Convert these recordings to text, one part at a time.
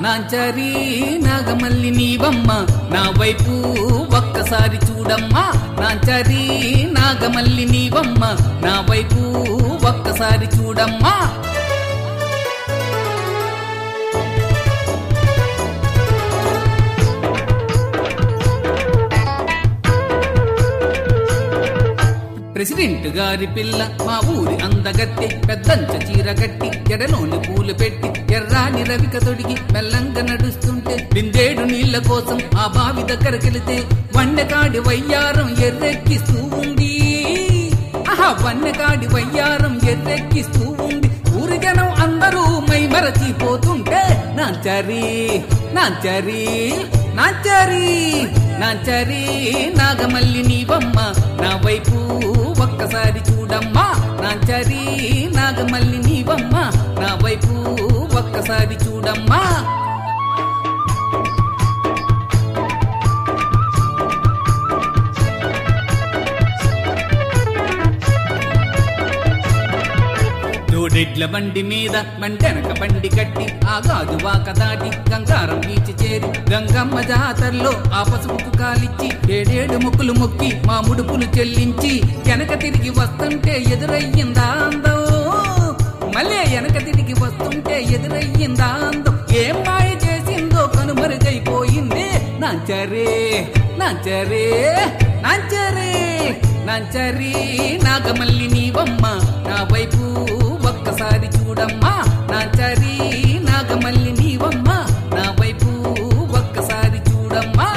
నాంచారి నాగమల్లి నీవమ్మ నా వైపు ఒక్కసారి చూడమ్మా. నాంచారి నాగమల్లి నీవమ్మ నా వైపు ఒక్కసారి చూడమ్మా. ప్రెసిడెంట్ గారి పిల్ల మా ఊరి అందగత్తి, పెద్దంచ చీర కట్టి ఎడలోని పూలు పెట్టి ఎర్రాని రవిక తొడిగి మెల్లంగా నడుస్తుంటే బిందేడు నీళ్ల కోసం ఆ బావి దగ్గరకెళితే వన్నెకాడి వయ్యారం ఎర్రెక్కిస్తూ ఉంది. ఆహా, వన్నెకాడి వయ్యారం ఎర్రెక్కిస్తూ ఉంది. ఊరి జనం అందరూ మై మరచిపోతుంటే నాంచారి నాంచారి నాంచారి నాంచారి నాగమల్లి నీవమ్మ నా వైపు ఒక్కసారి చూడమ్మా. నాంచారి నాగమల్లి నీవమ్మ నా వైపు ఒక్కసారి చూడమ్మా. జోడెడ్ల బండి మీద మంటెనక బండి కట్టి ఆ గాజు వాక దాటి గంగారం బీచి చేరి గంగమ్మ జాతరలో ఆ పసుపుకు కాలిచ్చి ఏడేడు ముక్కులు మొక్కి మా ముడుపులు చెల్లించి వెనక తిరిగి వస్తుంటే ఎదురయ్యిందా అందం. మళ్ళీ వెనక తిరిగి వస్తుంటే ఎదురయ్యిందా అందం. ఏం మాయ చేసిందో కనుమరుగైపోయింది. నాంచారే నాంచారే నాంచారే నాంచారి నాగమల్లి నీవమ్మ నా వైపు ఒక్కసారి చూడమ్మా. నాంచారి నాగమల్లి నీవమ్మ నా వైపు ఒక్కసారి చూడమ్మా.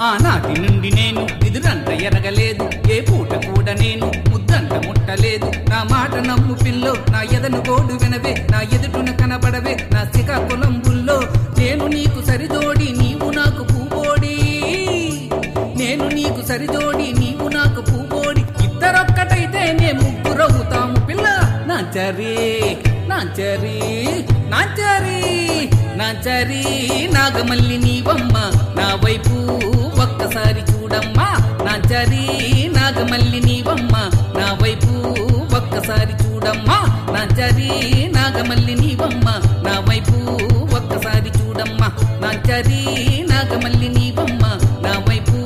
ఆనాటి నుండి నేను ఎదురంట ఎరగలేదు, ఏ పూట కూడా నేను ముద్దంట ముట్టలేదు. నా మాట నమ్ము పిల్లో, నా ఎదను గోడు వినవే, నా ఎదుటున కనబడవే నా శ్రీకాకుళం బుల్లో. నేను నీకు సరిజోడి నీవు నాకు పూబోడి, నేను నీకు సరిజోడి నీవు నాకు పూబోడి. ఇద్దరొక్కటైతే నే ముగ్గురవుతాము పిల్ల. నాంచారి నాంచారి నాంచారి నాంచారి నాగమల్లి నీవమ్మ నా వైపు ఒక్కసారి చూడమ్మా. నాంచారి నాగమల్లి నీవమ్మ నా వైపు ఒక్కసారి చూడమ్మా. నాంచారి నాగమల్లి నీవమ్మ నా వైపు ఒక్కసారి చూడమ్మా. నాంచారి నాగమల్లి నీవమ్మ నా వైపు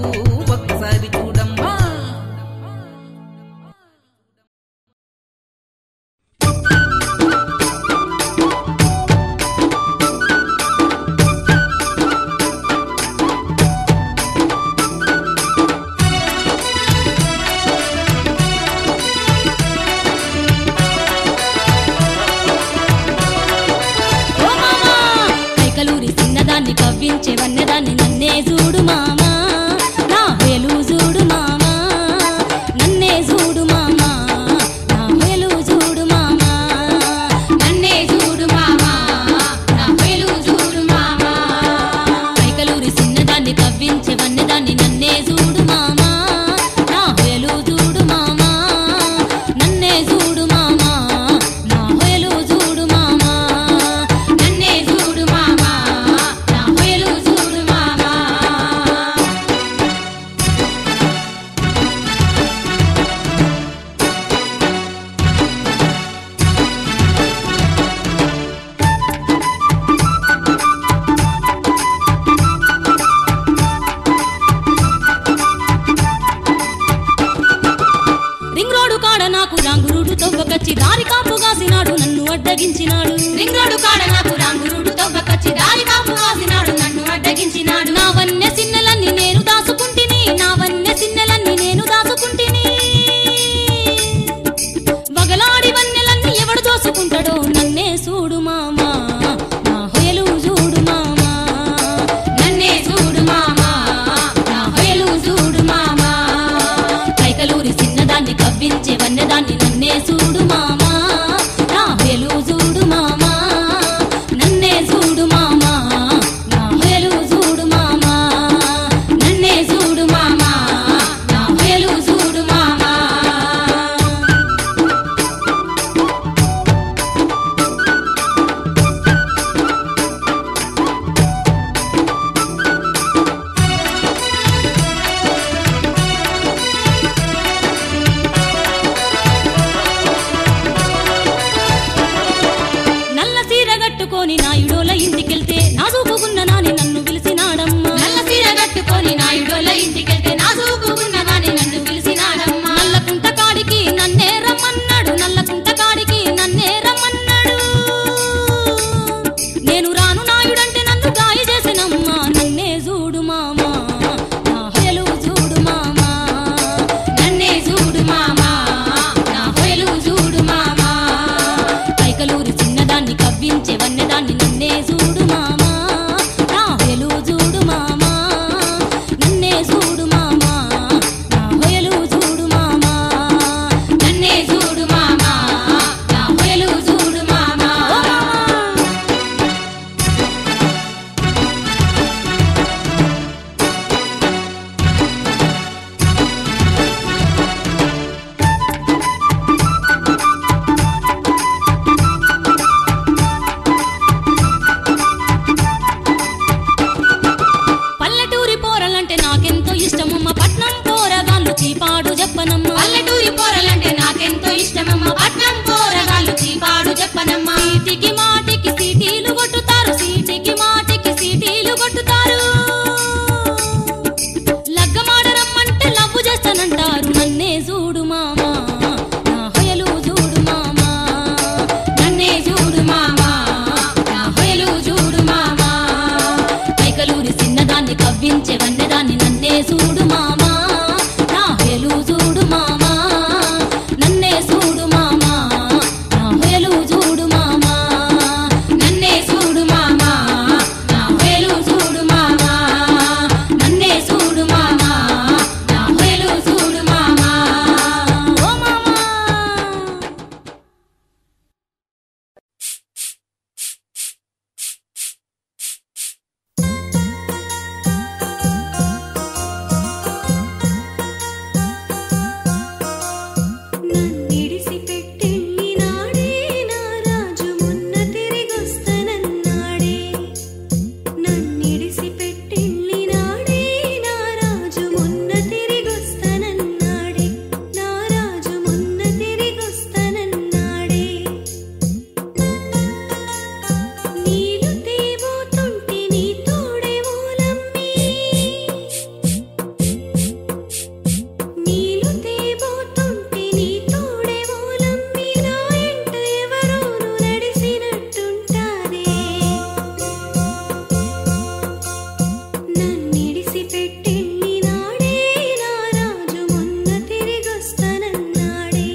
ఒక్కసారి చూడమ్మా. కవ్వించే వన్నెదాన్ని నన్నే చూడు మామా, నా వేలు చూడు మామా, నన్నే చూడు మామా, నా వేలు చూడు మామా, నన్నే చూడు మామా, నా వేలు చూడు మామా. కైకలూరి చిన్నదాన్ని కవ్వించే వన్నెదాన్ని నన్నే చూడు మామా, నా వేలు చూడు మామా, నన్నే చూడు మామా, నా వేలు చూడు మామా, నన్నే చూడు మామా. తొవ్వకచ్చి దారి కాపు కాసినాడు నన్ను అడ్డగించినాడు. రింగోడు కాడ నాకు రాంగురుడు తొవ్వకచ్చి దారి కాపు కాసినాడు నన్ను అడ్డగించినాడు. నా వన్నె సిన్నెలన్నీ నేను దాసుకుంటిని, నా వన్నె సిన్నెలన్నీ నేను దాసుకుంటిని. వగలాడి వన్నెలన్నీ ఎవడు దోసుకుంటాడో నన్నే చూడు మామా, నా హొయలు చూడు మామా, నన్నే చూడు మామా, నా హొయలు చూడు మామా. కైకలూరి చిన్నదాన్ని కవ్వించే వన్నెదాన్ని నన్నే చూడు మామా, నా హొయలు చూడు మామా, నన్నే చూడు మామా, నా హొయలు చూడు మామా. చూడు మామా నన్నే చూడు మామా నా హొయలు చూడు మామా నన్నే చూడు మామా నా హొయలు చూడు మామా నన్నే చూడు మామా నా హొయలు చూడు మామా ఓ మామా నన్నిడిసి పెట్టెళ్ళి నాడే నా రాజు మొన్న తిరిగొస్తనన్నాడే నన్నిడిసి పెట్టెళ్ళి నాడే నా రాజు మొన్న తిరిగొస్తనన్నాడే నా రాజు మొన్న తిరిగొస్తనన్నాడే నీళ్ళు తేబోతుంటే నీ తోడే ఓలమ్మి నీళ్ళు తేబోతుంటే నీ తోడే ఓలమ్మి నా ఎంట ఎవరోను నడిసినట్టుంటాదే నన్నిడిసి పెట్టెళ్ళి నాడే నా రాజు మొన్న తిరిగొస్తనన్నాడే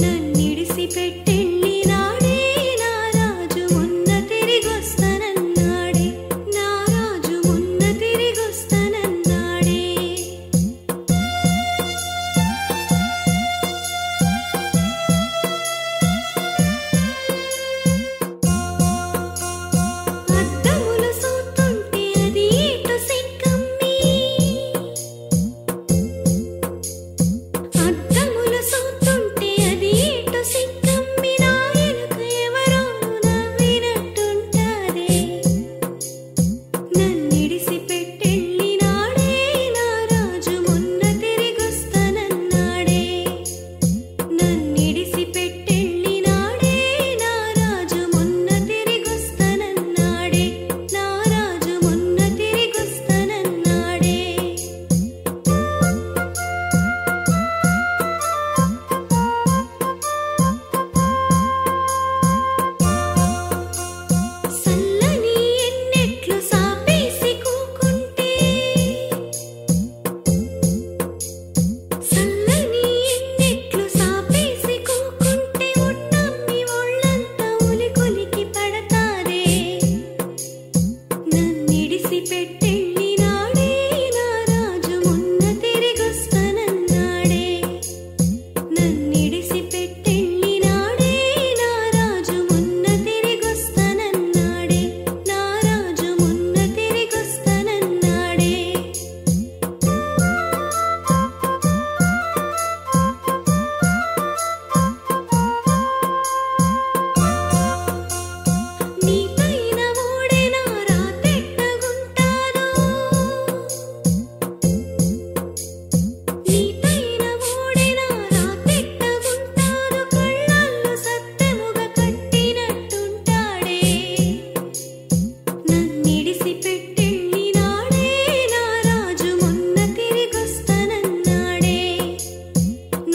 నన్నిడిసి పెట్టెళ్ళి నాడే నా రాజు మొన్న తిరిగొస్తనన్నాడే నా రాజు మొన్న తిరిగొస్తనన్నాడే అద్దములు సూతుంటే అది ఏటు సిగ్గమ్మి అద్దములు సూతుంటే అది ఏటు సిగ్గమ్మి నా ఎనుక ఎవరోను నవ్వినట్టుంటాదే నన్నిడిసి పెట్టెళ్ళి నాడే నా రాజు మొన్న తిరిగొస్తనన్నాడే నన్నిడిసి పెట్టెళ్ళి నాడే నా రాజు మొన్న తిరిగొస్తనన్నాడే నా రాజు మొన్న తిరిగొస్తనన్నాడే సల్లని ఎన్నెట్లు సాపేసి కూకుంటే సల్లని ఎన్నెట్లు సాపేసి కూకుంటే ఉన్నమ్మి ఒళ్ళంతా ఉలికొలికి పడతాదే నన్నిడిసి పెట్టెళ్ళి నాడే నా రాజు మొన్న తిరిగొస్తనన్నాడే నన్నిడిసి పెట్టెళ్ళి నాడే నా రాజు మొన్న తిరిగొస్తనన్నాడే నా రాజు మొన్న తిరిగొస్తనన్నాడే నీ పైన ఓడే నా రాతెట్టగుంటాదో నీ పైన ఓడే నా రాతెట్టగుంటాదో కళ్ళల్లో సత్తెముగ కట్టినట్టుంటాడే నన్నిడిసి పెట్టెళ్ళి నాడే నా రాజు మొన్న తిరిగొస్తనన్నాడే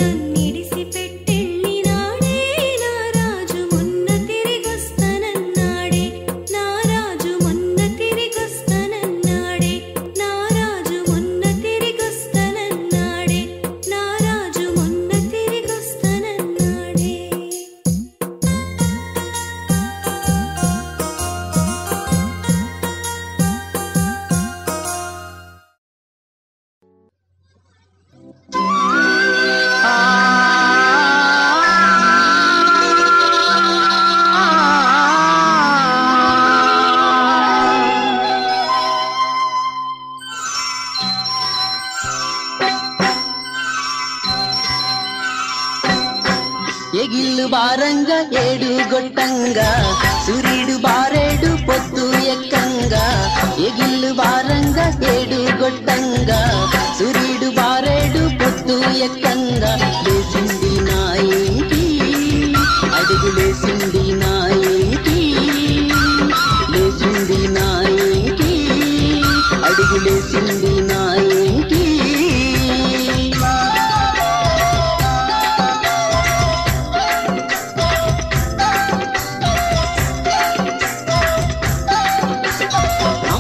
నన్నిడిసి పెట్టెళ్ళి నాడే నా రాజు మొన్న తిరిగొస్తనన్నాడే నా రాజు మొన్న తిరిగొస్తనన్నాడే నా రాజు మొన్న తిరిగొస్తనన్నాడే నా రాజు మొన్న తిరిగొస్తనన్నాడే ఎగిల్లు బారంగా ఏడు గొట్టంగా సూర్యుడు బారేడు పొత్తు ఎక్కంగా ఎగిల్లు బారంగా ఏడు గొట్టంగా సూర్యుడు బారేడు పొత్తు ఎక్కంగా లేచింది నా ఇంటి అడుగు లేచింది నా ఇంటి లేచింది నా ఇంటి అడుగు లేచింది నా ఇంటి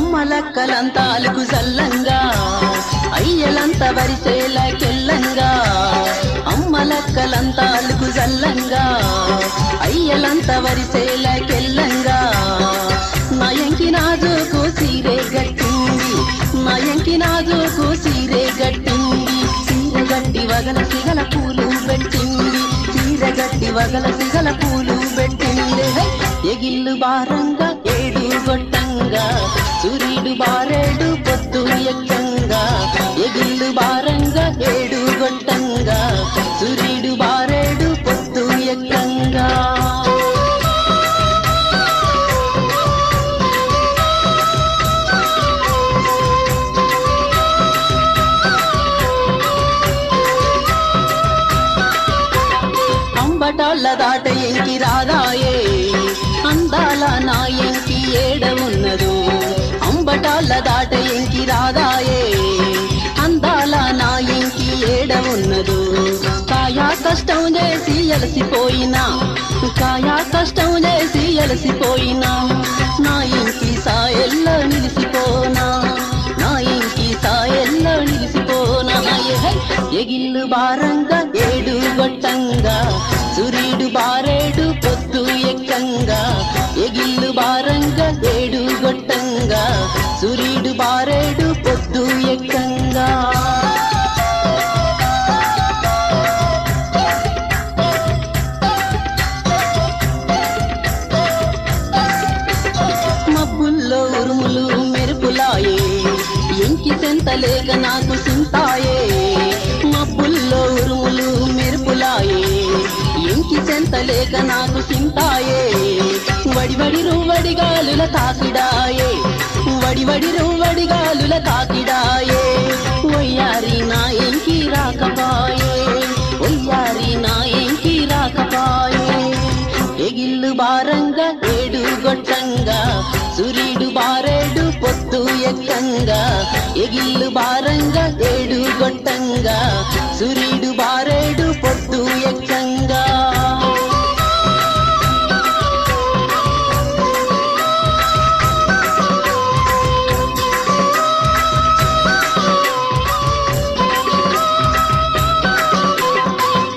అమ్మలక్కలంతాలకు సల్లంగా అయ్యలంత వరిసేల కెల్లంగా లేత వరిసేలకెల్లంగా నయంకి నాజుకు సీరే గట్టింది నయంకి నాజుకు సీరే గట్టింది చీరగట్టి వగల సిగల పూలు పెట్టింది చీరగట్టి వగల సిగల పూలు పెట్టింది ఎగిల్లు బారంగా ఏడు గొట్టంగా సూర్యుడు బారేడు పొత్తు ఎక్కంగా ఎగిల్లు బారంగా ఏడు గొట్టంగా సూర్యుడు బారేడు పొత్తు ఎక్కంగా అంబటాళ్ళ దాట ఎంకి రాదాయే అందాల నా ఎంకి ఏడ ఉన్నదో అంబటాళ్ళ దాట ఎంకి రాదాయే అందాల నా ఎంకి ఏడ ఉన్నదో కాయా కష్టం చేసి అలసిపోయినా కాయా కష్టం చేసి అలసిపోయినా నా ఇంటి సాయల్లో నిలిసిపోనా నా ఇంటి సాయల్లో నిలిసిపోనా ఎగిల్లు బారంగా ఏడు గొట్టంగా సూర్యుడు బారేడు పొత్తు ఎక్కంగా ఎగిల్లు బారంగా ఏడు గొట్టంగా సూర్యుడు బారేడు పొత్తు ఎక్కంగా మబ్బుల్లో ఉరుములు మెరుపులాయే ఎంకి సెంతలేక నాకు సింతాయే మబ్బుల్లో ఉరుములు మెరుపులాయే ఎంకి సెంతలేక నాకు సింతాయే వడివడి రువ్వడి గాలుల తాకిడాయే వడివడి రువ్వడి గాలుల తాకిడాయే ఒయ్యారి నా ఎంకి రాకపాయే ఒయ్యారి నా ఎంకి రాకపాయే ఎగిల్లు బారంగా ఏడు గొట్టంగా సూర్యుడు బారేడు పొత్తు ఎక్కంగా ఎగిల్లు బారంగా ఏడు గొట్టంగా సూర్యుడు బారేడు పొత్తు ఎక్కంగా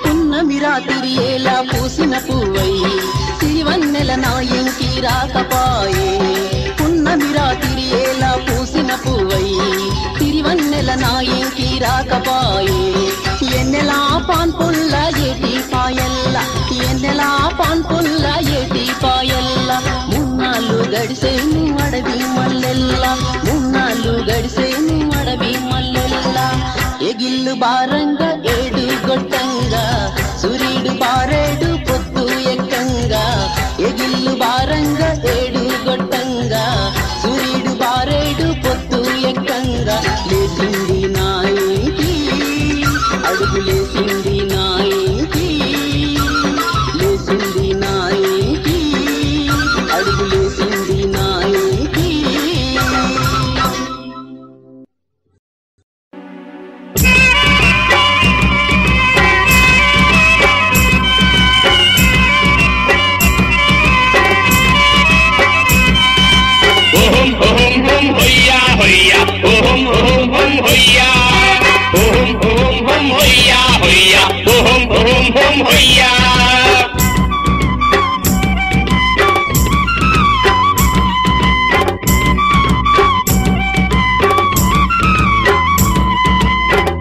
పున్నమిరాతిరి ఎలా పూసిన పువ్వై సిరివన్నెల నా ఇంకి రాకపాయే పున్నమిరాతిరి ఎలా పూసిన పువ్వై సిరివన్నెల నా ఇంకి రాకపాయే ఎన్నెలా పాన్పుల్ల ఏటి పాయల్ల ఎన్నెలా పాన్పుల్ల ఏటి పాయల్ల మున్నాళ్ళు గడిసేను అడవి మల్లెల్ల మున్నాళ్ళు గడిసేను అడవి మల్లెల్ల ఎగిల్లు బారంగా ఏడు గొట్టంగా సూర్యుడు బారేడు పొత్తు ఎక్కంగా ఎగిల్లు బారంగా ఏడు గొట్టంగా సూర్యుడు బారేడు పొత్తు ఎక్కంగా లేసింది నా ఇంటి అడుగు లేసింది నా ఇంటి లేసింది నా ఇంటి అడుగు లేసింది నా ఇంటి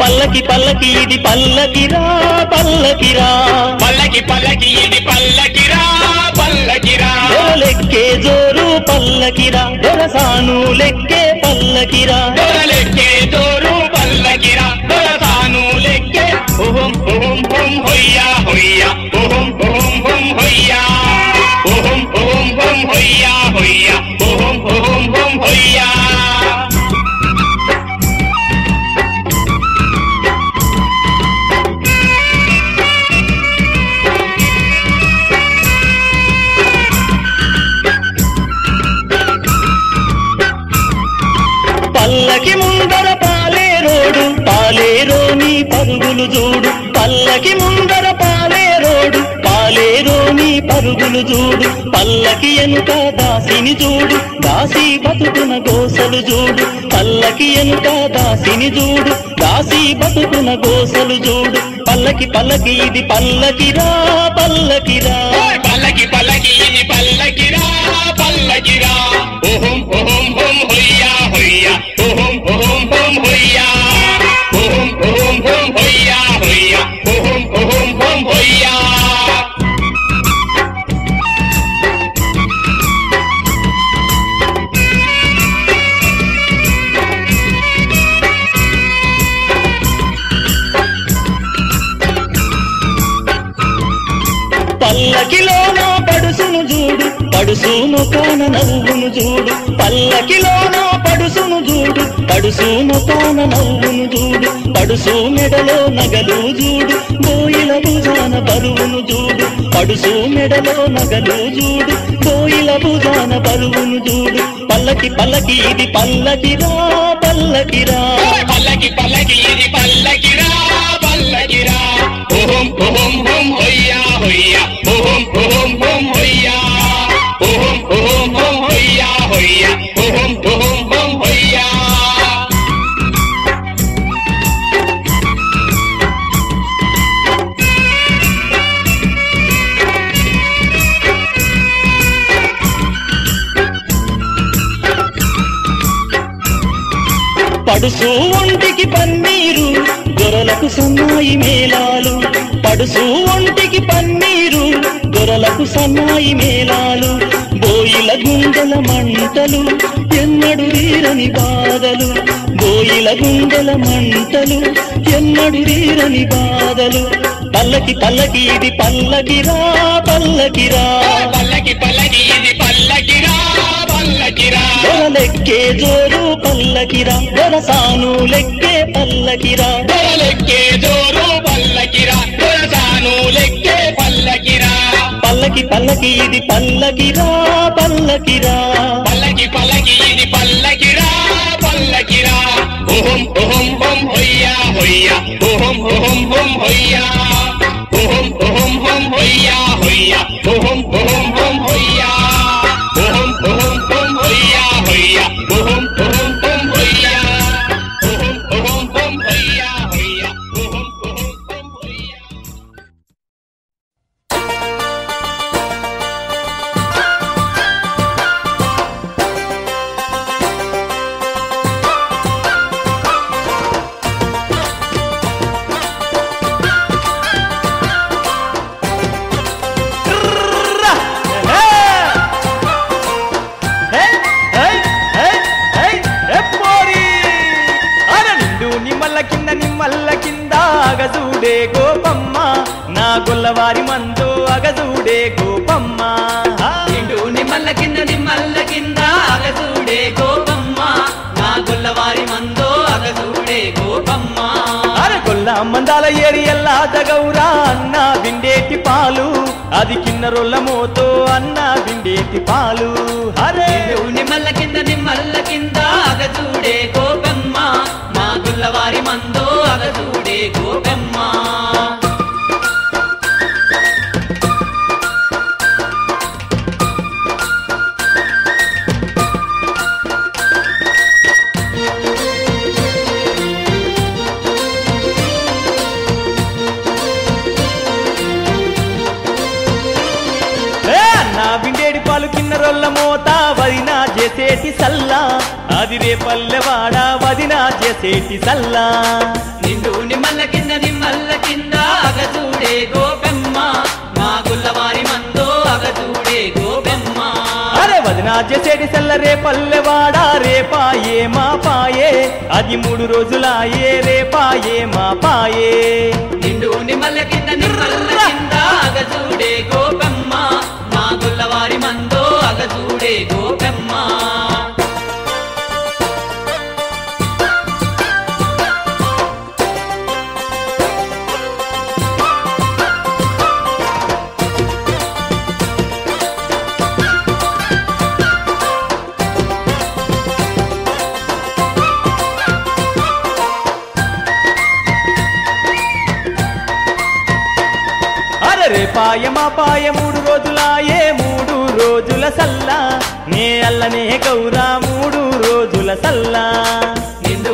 పల్లకి పల్లకి ఇది పల్లకిరా పల్లకిరా పల్లకి పల్లకి ఇది పల్లకిరా పల్లకిరా లెక్కే జోరు పల్లకిరా దొరసాను లెక్కే పల్లకిరా లెక్కే జోరు పల్లకిరా దొరసాను లెక్కే ఓహం ఓహం ఓం హొయ్యా హొయ్యా ఓహం ఓహం ఓం హొయ్యా ఓహం ఓహం ఓం హొయ్యా హొయ్యా ఓహం ఓహం ఓం హొయ్యా పల్లకి ముందర పాలేరోడు పాలేరోని పరుగులు చూడు పల్లకి ముందర పాలేరోడు పాలేరోని పరుగులు చూడు పల్లకి ఎనుక దాసిని చూడు దాసి బతుకున గోసలు చూడు పల్లకి ఎనుక దాసిని చూడు దాసి బతుకున గోసలు చూడు పల్లకి పల్లకి ఇది పల్లకిరా పల్లకిరా పల్లకి పల్లకి ఇది పల్లకిరా పల్లకిరా ఓహం ఓహం హోం హొయ్యా హొయ్యా ఓహం ఓహం హోం హొయ్యా ఓహం ఓహం హోం హొయ్యా హొయ్యా ఓహం ఓహం హోం హొయ్యా పల్లకిలోన పడుసును చూడు పడుసును కాన నవ్వును చూడు పల్లకిలోన పడుసును చూడు పడుసును కాన నవ్వును చూడు పడుసు మెడలో నగలు చూడు బోయిల భుజాన బరువును చూడు పడుసు మెడలో నగలు చూడు బోయిల భుజాన బరువును చూడు పల్లకి పల్లకి ఇది పల్లకిరా పల్లకిరా పల్లకి పల్లకి ఇది పల్లకిరా పల్లకిరా ఓహం ఓహం హోం హొయ్యా హొయ్యా ఓహం ఓహం హోం హొయ్యా ఓహం ఓహం హోం హొయ్యా హొయ్యా ఓహం ఓహం హోం హొయ్యా పడుసు ఒంటికి పన్నీరు దొరలకు సన్నాయి మేళాలు పడుసు ఒంటికి పన్నీరు దొరలకు సన్నాయి మేళాలు బోయిల గుండెల మంటలు ఎన్నడు వీరని బాధలు బోయిల గుండెల మంటలు ఎన్నడు వీరని బాధలు పల్లకి పల్లకి ఇది పల్లకిరా పల్లకిరా పల్లకి పల్లకి ఇది పల్లకిరా పల్లకిరా దొరలెక్కే జోరు పల్లకిరా దొరసాను లెక్కే పల్లకిరా దొరలెక్కే జోరు పల్లకిరా దొరసాను లెక్కే పల్లకిరా పల్లకి పల్లకి ఇది పల్లకిరా పల్లకిరా పల్లకి పల్లకి ఇది పల్లకిరా పల్లకిరా ఓహం ఓహం హోం హొయ్యా హొయ్యా ఓహం ఓహం హోం హొయ్యా ఓహం ఓహం హోం హొయ్యా హొయ్యా ఓహం ఓహం హోం హొయ్యా ఓహం ఓహం హోం హొయ్యా హొయ్యా ఓహం ఓహం హోం హొయ్యా ఓహం ఓహం హోం హొయ్యా హొయ్యా ఓహం ఓహం హోం హొయ్యా నిమ్మల్ల కింద అగజూడే గోపమ్మ నా గొల్లవారి మందో అగజూడే గోపమ్మ నిండు నిమ్మల్ల కింద అగసూడే గోపమ్మ నా గొల్లవారి మందో అగసూడే గోపమ్మ అరే గొల్ల మందాల ఏరియల్లా దగౌరా అన్న బిండేటి పాలు అది కిన్నరొల్ల మోతో అన్న బిండేటి పాలు అరే నిమ్మల్ల కింద అగసూడే గోపమ్మ నా గొల్లవారి మందో అగసూడే గోపమ్మ బిండేడి పాలు కిన్నరొల్ల మోత వదినా చేసేటి సల్లా అది రేపల్లెవాడ వదినా చేసేటి సల్లా నిండు నిమ్మల్ల కింద అగసూడే గోపమ్మ నా గొల్లవారి మందో అగసూడే గోపమ్మ అరే వదినా చేసేటి సల్ల రేపల్లెవాడ రేపాయే మా పాయే అది 3 రోజులాయే రేపాయే మా పాయే నిండు నిమ్మల్ల కింద అగసూడే గోపమ్మ నా గొల్లవారి మందో అగసూడే గోపమ్మ పాయ 3 రోజులాయే 3 రోజుల సల్లా నే అల్లనే గౌరా 3 రోజుల సల్లా నిండు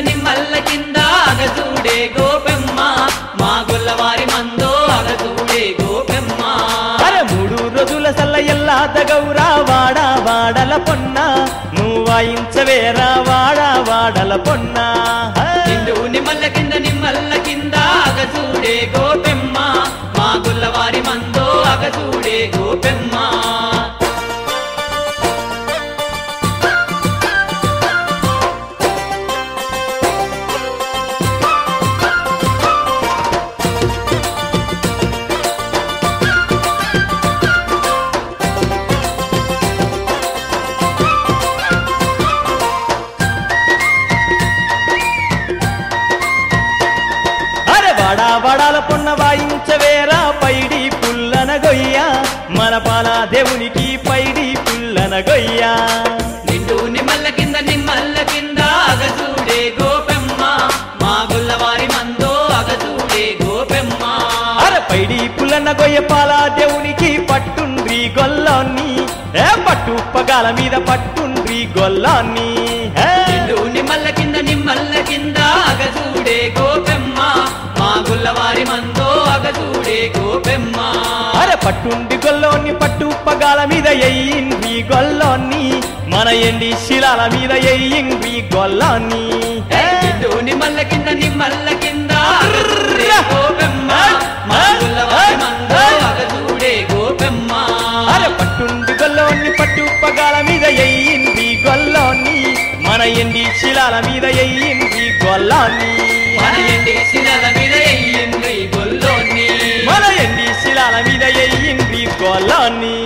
నిమ్మల్ల కింద అగజూడే గోపెమ్మ మా గొల్లవారి మందో అగజూడే గోపెమ్మ అరే 3 రోజుల సల్ల ఎల్లాద గౌరా వాడల పొన్న నువ్వు వాయించవేరా వాడల పొన్న నిండు నిమ్మల్ల కింద అగజూడే గోపెమ్మ మా గొల్లవారి మందో అగజూడే గోపెమ్మ వడాల పొన్న వాయించవేరా పైడి పుల్లన గొయ్య మన పాల దేవునికి పైడి పుల్లన గొయ్య నిండు నిమ్మల్ల కింద అగజూడే గోపెమ్మ మా గొల్లవారి మందో అగజూడే గోపెమ్మ అరే పైడి పుల్లన గొయ్య పాల దేవునికి పట్టుండ్రి గొల్లాన్ని పట్టు పగాల మీద పట్టుండ్రి గొల్లాన్ని నిండు నిమ్మల్ల కింద అగజూడే గోపెమ్మ మా గొల్లవారి మందో అగజూడే గోపెమ్మ అరే పట్టుండి గొల్లోని పట్టు పగాల మీద ఎయ్యిండ్రి గొల్లోని మన ఎండి శిలాల మీద ఎయ్యిండ్రి గొల్లాన్ని నిండు నిమ్మల్ల కింద అగజూడే గోపెమ్మ మా గొల్లవారి మందో అగజూడే గోపెమ్మ అరే పట్టుండి గొల్లోని పట్టు పగాల మీద ఎయ్యిండ్రి గొల్లోని మన ఎండి శిలాల మీద ఎయ్యిండ్రి గొల్లాన్ని మన ఎండి శిలాల మీద ఎయ్యిండ్రి గొల్లోని మన ఎండి శిలాల మీద ఎయ్యిండ్రి గొల్లాన్ని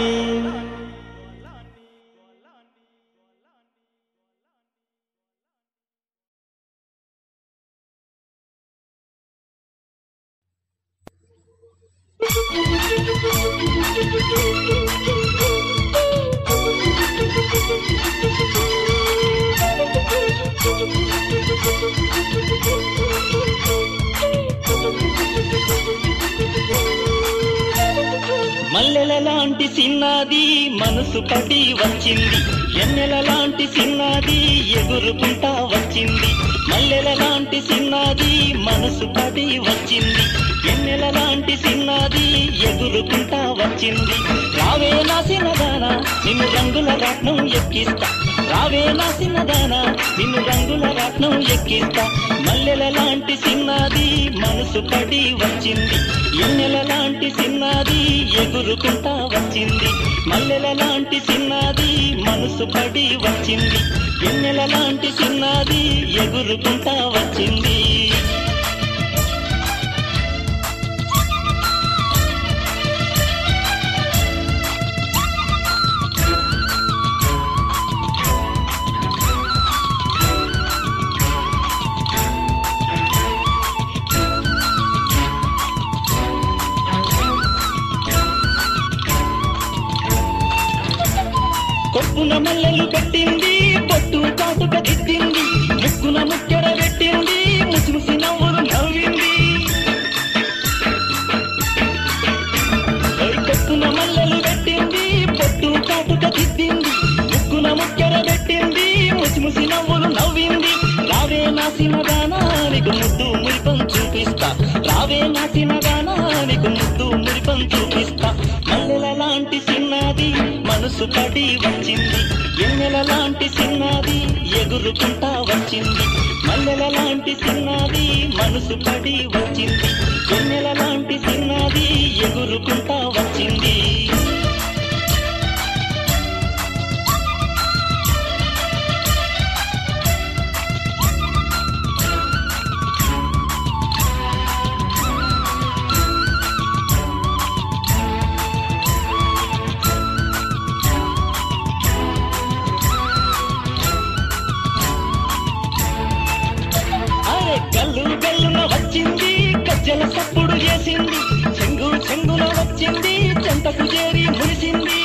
మల్లెల లాంటి సిన్నది మనసు పడి వచ్చింది ఎన్నెల లాంటి సిన్నది ఎగురుకుంటా వచ్చింది మల్లెల లాంటి సిన్నది మనసు పడి వచ్చింది ఎన్నెల లాంటి సిన్నది ఎగురుకుంటా వచ్చింది రావే నా సిన్నదానా నిన్ను రంగుల రత్నం ఎక్కిస్తా రావే నా సిన్నదానా నిన్ను రంగుల రత్నం ఎక్కిస్తా మల్లెల లాంటి సిన్నది మనసు పడి వచ్చింది ఎన్నెల లాంటి సిన్నది ఎగురుకుంటా వచ్చింది మల్లెల లాంటి సిన్నది మనసు పడి వచ్చింది ఎన్నెల లాంటి సిన్నది ఎగురుకుంటా వచ్చింది కొప్పున మల్లెలు పెట్టింది పొట్టు కాటుక దిద్దింది ముక్కున ముక్కెర పెట్టింది ముసిముసి నవ్వులు నవ్వింది కొప్పున మల్లెలు పెట్టింది పొట్టు కాటుక దిద్దింది ముక్కున ముక్కెర పెట్టింది ముసిముసి నవ్వులు నవ్వింది రావే నా సినగానా నీకు ముద్దు మురిపం చూపిస్తా రావే నా సినగానా నీకు ముద్దు మురిపం చూపిస్తా మల్లెల లాంటి సిన్నది మనసు పడి వచ్చింది ఎన్నెల లాంటి సిన్నది ఎగురుకుంటా వచ్చింది మల్లెల లాంటి సిన్నది మనసు పడి వచ్చింది ఎన్నెల లాంటి సిన్నది ఎగురుకుంటా వచ్చింది గల్లు గల్లున వచ్చింది గజ్జల సప్పుడు చేసింది చెంగు చెంగున వచ్చింది చెంతకు చేరి మురిసింది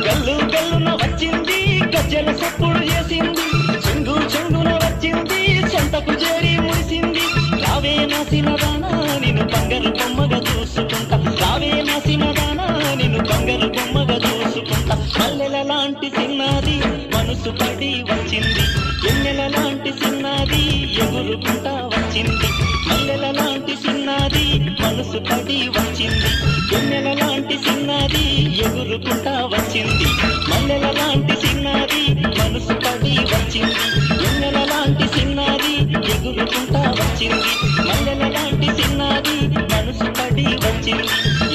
గల్లు గల్లున వచ్చింది గజ్జల సప్పుడు చేసింది చెంగు చెంగున వచ్చింది చెంతకు చేరి మురిసింది రావే నా సినదానా నిన్ను బంగారు బొమ్మగా చూసుకుంటా రావే నా సినదానా నిన్ను బంగారు బొమ్మగా చూసుకుంటా మల్లెల లాంటి సిన్నది మనసు పడి వచ్చింది ఎన్నెల లాంటి సిన్నది ఎగురుకుంటా వచ్చింది మల్లెల లాంటి సిన్నది మనసు పడి వచ్చింది ఎన్నెల లాంటి సిన్నది ఎగురుకుంటా వచ్చింది మల్లెల లాంటి సిన్నది మనసు పడి వచ్చింది ఎన్నెల లాంటి సిన్నది ఎగురుకుంటా వచ్చింది మల్లెల లాంటి సిన్నది మనసు పడి వచ్చింది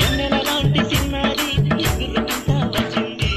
ఎన్నెల లాంటి సిన్నది ఎగురుకుంటా వచ్చింది.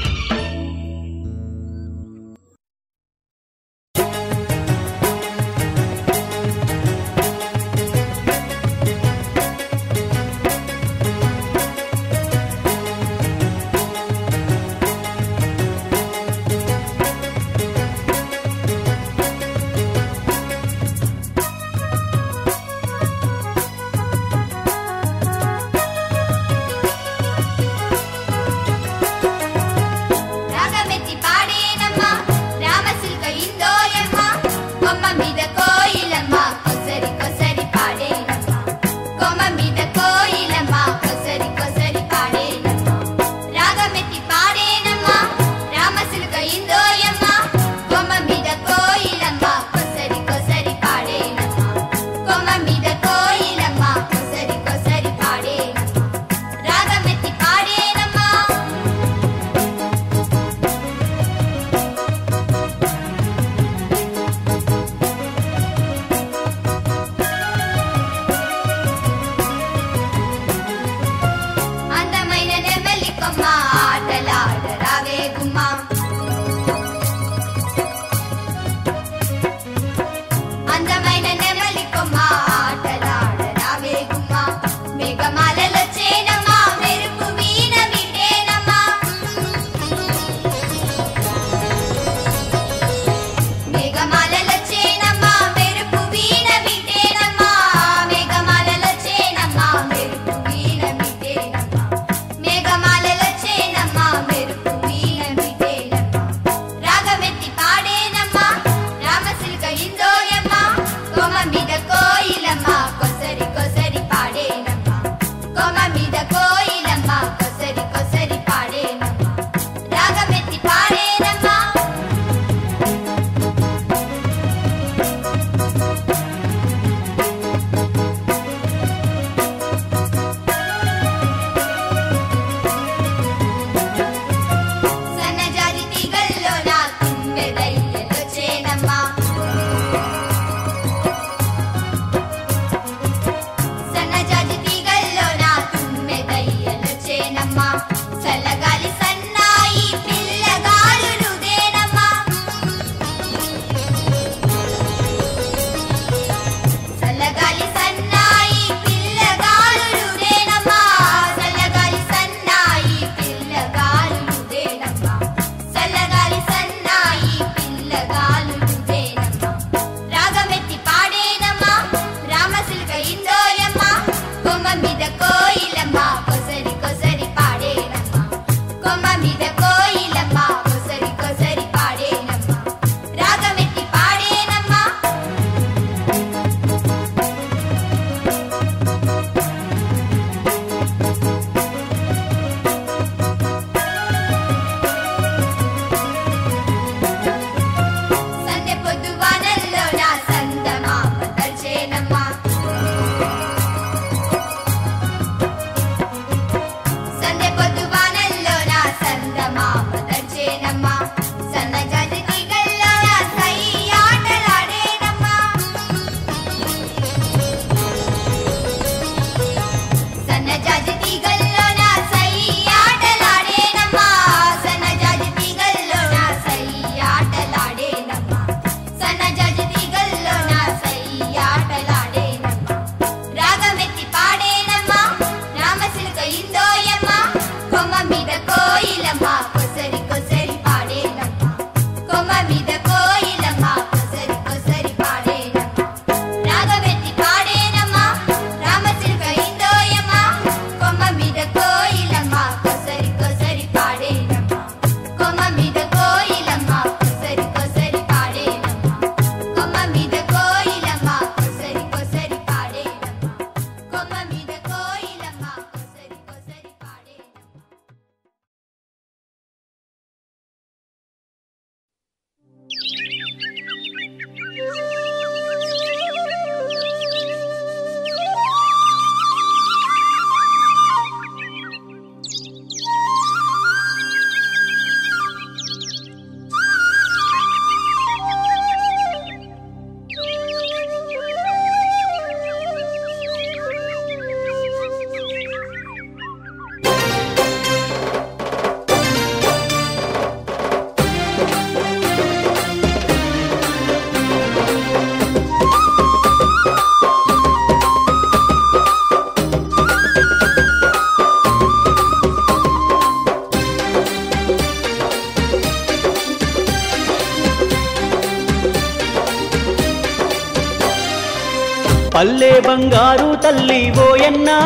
పల్లె బంగారు తల్లి ఓయన్నా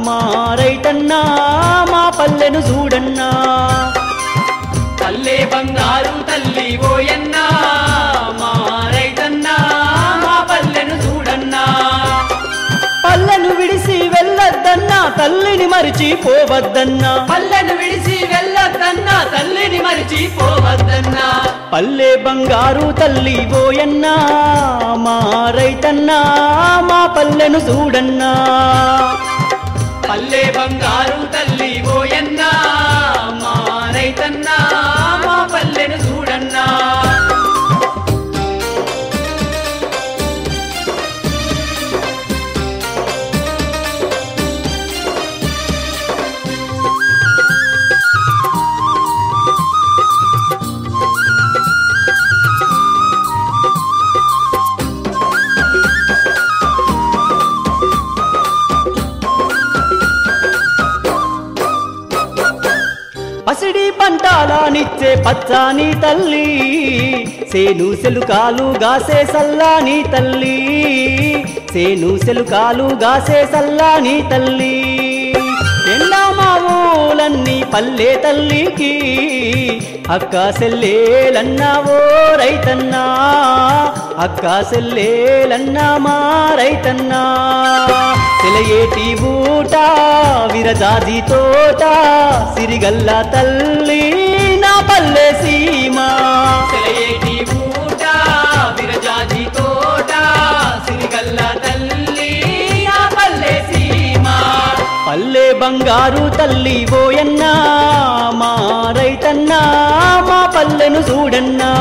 మా రైతన్నా మా పల్లెను చూడన్నా పల్లె బంగారు తల్లి ఓయన్నా మా రైతన్నా మా పల్లెను చూడన్నా పల్లెను విడిసి వెళ్ళొద్దన్నా తల్లిని మరిచిపోవద్దన్నా పల్లెను విడిచి వెళ్ళొద్దన్నా తల్లిని మరిచిపోవద్దన్నా పల్లె బంగారు తల్లి ఓయన్నా మా రైతన్నా మా పల్లెను చూడన్నా పల్లె బంగారు తల్లి ఓయన్నా మా రైతన్నా మా పల్లెను చూడన్నా పసిడి పంటాలానిచ్చే పచ్చాని తల్లి సేను సెలుకాలు గాసే సల్లాని తల్లి సేను సెలుకాలు గాసే సల్లాని తల్లి ఎండా మామూలన్నీ పల్లె తల్లికి అక్క సెల్లేలన్నా ఓ రైతన్నా అక్క సెల్లేలన్నా మా రైతన్నా సెలయేటి బూట విరజాజి తోట సిరిగల్ల తల్లి నా పల్లె సీమా సెలయేటి బూట విరజాజి తోట సిరిగల్ల తల్లి నా పల్లె సీమా పల్లె బంగారు తల్లి ఓయన్నా మా రైతన్నా మా పల్లెను చూడన్నా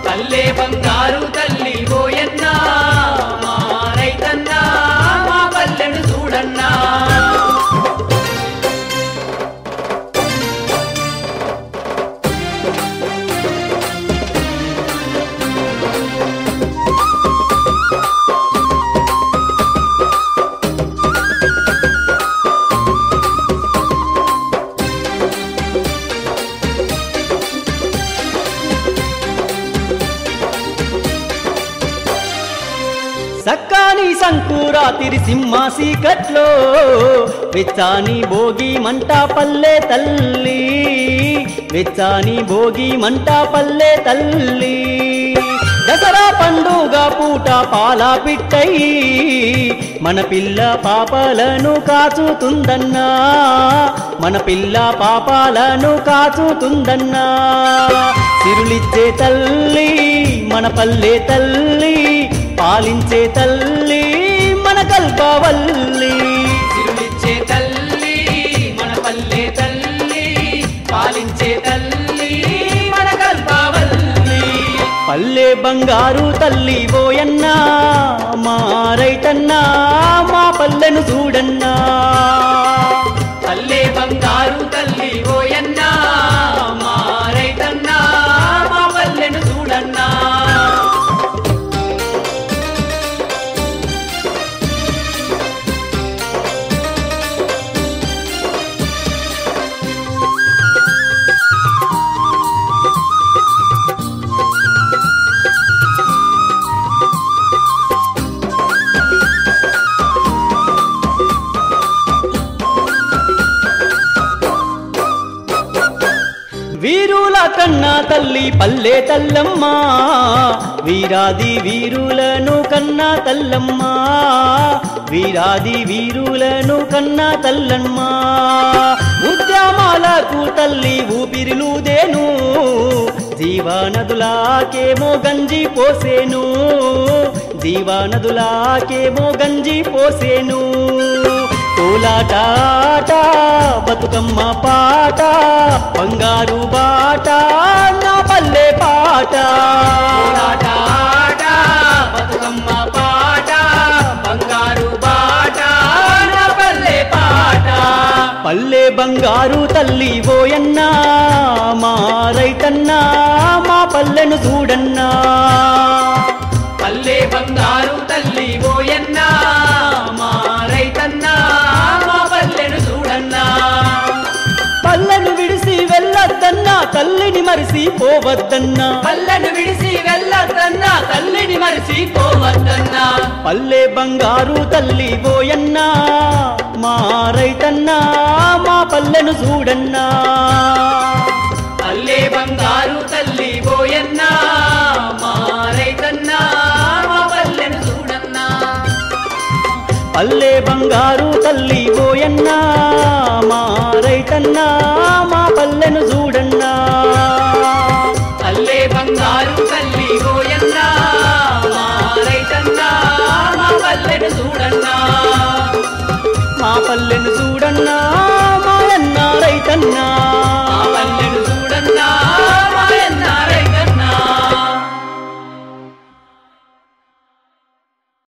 పల్లె బంగారు తల్లి ఓయన్నా మా రైతన్నా మా పల్లెను చూడన్నా సక్కాని సంకురాతిరి సింహాసి కట్లో వెచ్చాని భోగి మంట పల్లె తల్లి వెచ్చాని భోగి మంట పల్లె తల్లి దసరా పండుగ పూట పాల పిట్టై మన పిల్ల పాపలను కాచుతుందన్నా మన పిల్ల పాపాలను కాచుతుందన్నా సిరులిచ్చే తల్లి మన పల్లె తల్లి పాలించే తల్లి మన కల్పవల్లి తిరులిచ్చే తల్లి మన పల్లె తల్లి పాలించే తల్లి మన కల్పవల్లి పల్లె బంగారు తల్లి ఓయన్నా మా రైతన్నా మా పల్లెను చూడన్నా పల్లె బంగారు తల్లి ఓయన్నా మా రైతన్నా మా పల్లెను చూడన్నా వీరుల కన్నా తల్లి పల్లె తల్లమ్మ వీరాది వీరులను కన్నా తల్లమ్మ వీరాది వీరులను కన్నా తల్లమ్మ ఉద్యమాలకు తల్లి ఊపిరిలుదేను జీవనదులాకేమో గంజి పోసేను జీవనదులాకేమో గంజి పోసేను కోలాటాట బతుకమ్మ పాట బంగారు బాట నా పల్లె పాట కోలాటాట బతుకమ్మ పాట బంగారు బాట నా పల్లె పాట పల్లె బంగారు తల్లి ఓయన్నా మా రైతన్నా మా పల్లెను చూడన్నా పల్లె బంగారు తల్లి ఓయన్నా మా రైతన్నా మా పల్లెను చూడన్నా పల్లెను విడిసి వెళ్ళొద్దన్నా తల్లిని మరిసి పోవద్దన్నా పల్లెను విడిసి వెళ్ళొద్దన్నా తల్లిని మరిసి పోవద్దన్నా పల్లె బంగారు తల్లి పోయన్నా మా రైతన్నా మా పల్లెను చూడన్నా పల్లె బంగారు తల్లి పోయన్నా మా రైతన్నా మా పల్లెను చూడన్నా పల్లె బంగారు తల్లి పోయన్నా మా రైతన్నా మా పల్లెను చూడన్నా